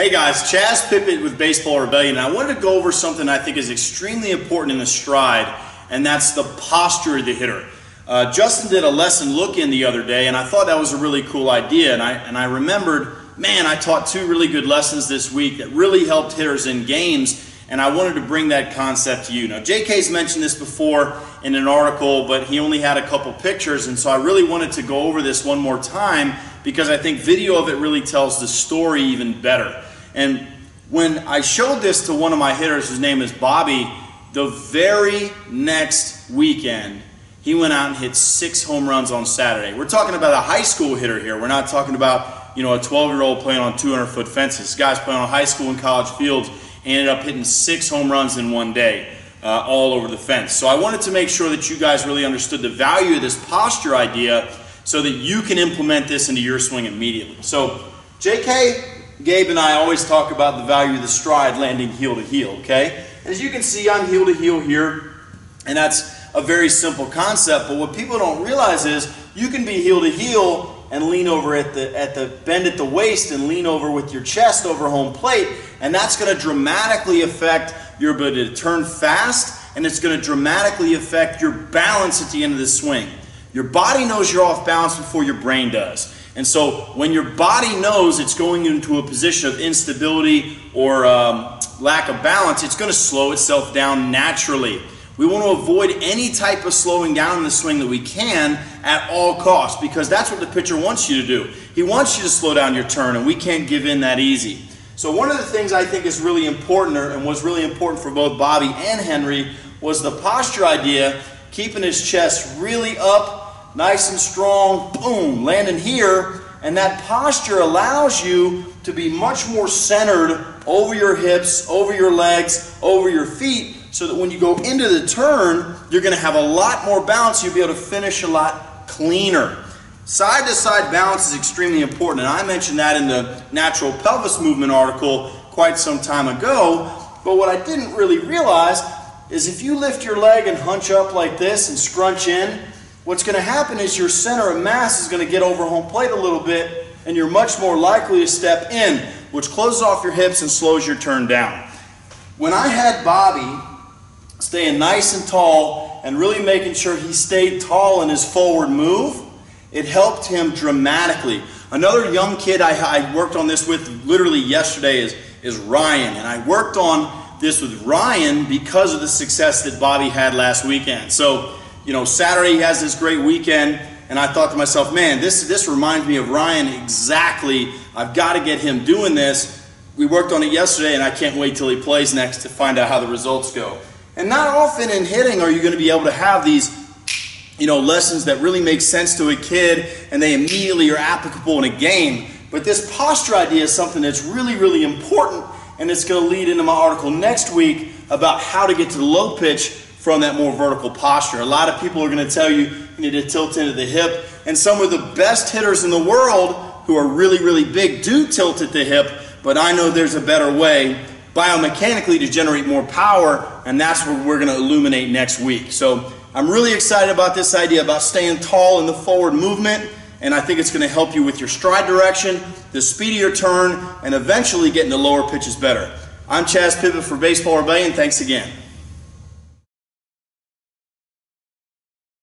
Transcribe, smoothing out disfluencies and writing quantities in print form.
Hey guys, Pippitt with Baseball Rebellion. I wanted to go over something I think is extremely important in the stride, and that's the posture of the hitter. Justin did a lesson look-in the other day, and I thought that was a really cool idea. And I remembered, man, I taught two really good lessons this week that really helped hitters in games, and I wanted to bring that concept to you. Now, JK's mentioned this before in an article, but he only had a couple pictures, and so I really wanted to go over this one more time because I think video of it really tells the story even better. And when I showed this to one of my hitters, his name is Bobby, the very next weekend, he went out and hit 6 home runs on Saturday. We're talking about a high school hitter here. We're not talking about, you know, a 12-year-old playing on 200-foot fences. This guy's playing on high school and college fields. He ended up hitting 6 home runs in one day, all over the fence. So I wanted to make sure that you guys really understood the value of this posture idea so that you can implement this into your swing immediately. So JK, Gabe, and I always talk about the value of the stride landing heel to heel, okay? As you can see, I'm heel to heel here, and that's a very simple concept, but what people don't realize is you can be heel to heel and lean over at the bend at the waist and lean over with your chest over home plate, and that's going to dramatically affect your ability to turn fast, and it's going to dramatically affect your balance at the end of the swing. Your body knows you're off balance before your brain does. And so when your body knows it's going into a position of instability or lack of balance, it's going to slow itself down naturally. We want to avoid any type of slowing down in the swing that we can at all costs, because that's what the pitcher wants you to do. He wants you to slow down your turn, and we can't give in that easy. So one of the things I think is really important, and was really important for both Bobby and Henry, was the posture idea, keeping his chest really up, nice and strong, boom, landing here, and that posture allows you to be much more centered over your hips, over your legs, over your feet, so that when you go into the turn, you're going to have a lot more balance. You'll be able to finish a lot cleaner. Side-to-side balance is extremely important, and I mentioned that in the natural pelvis movement article quite some time ago, but what I didn't really realize is if you lift your leg and hunch up like this and scrunch in, what's going to happen is your center of mass is going to get over home plate a little bit, and you're much more likely to step in, which closes off your hips and slows your turn down. When I had Bobby staying nice and tall and really making sure he stayed tall in his forward move, it helped him dramatically. Another young kid I worked on this with literally yesterday is Ryan, and I worked on this with Ryan because of the success that Bobby had last weekend. So, you know, Saturday he has this great weekend, and I thought to myself, man, this reminds me of Ryan exactly. I've got to get him doing this. We worked on it yesterday, and I can't wait till he plays next to find out how the results go. And not often in hitting are you going to be able to have these, you know, lessons that really make sense to a kid and they immediately are applicable in a game. But this posture idea is something that's really, really important, and it's going to lead into my article next week about how to get to the low pitch from that more vertical posture. A lot of people are going to tell you you need to tilt into the hip, and some of the best hitters in the world who are really, really big do tilt at the hip, but I know there's a better way biomechanically to generate more power, and that's what we're going to illuminate next week. So I'm really excited about this idea about staying tall in the forward movement, and I think it's going to help you with your stride direction, the speed of your turn, and eventually getting the lower pitches better. I'm Pippitt for Baseball Rebellion. Thanks again.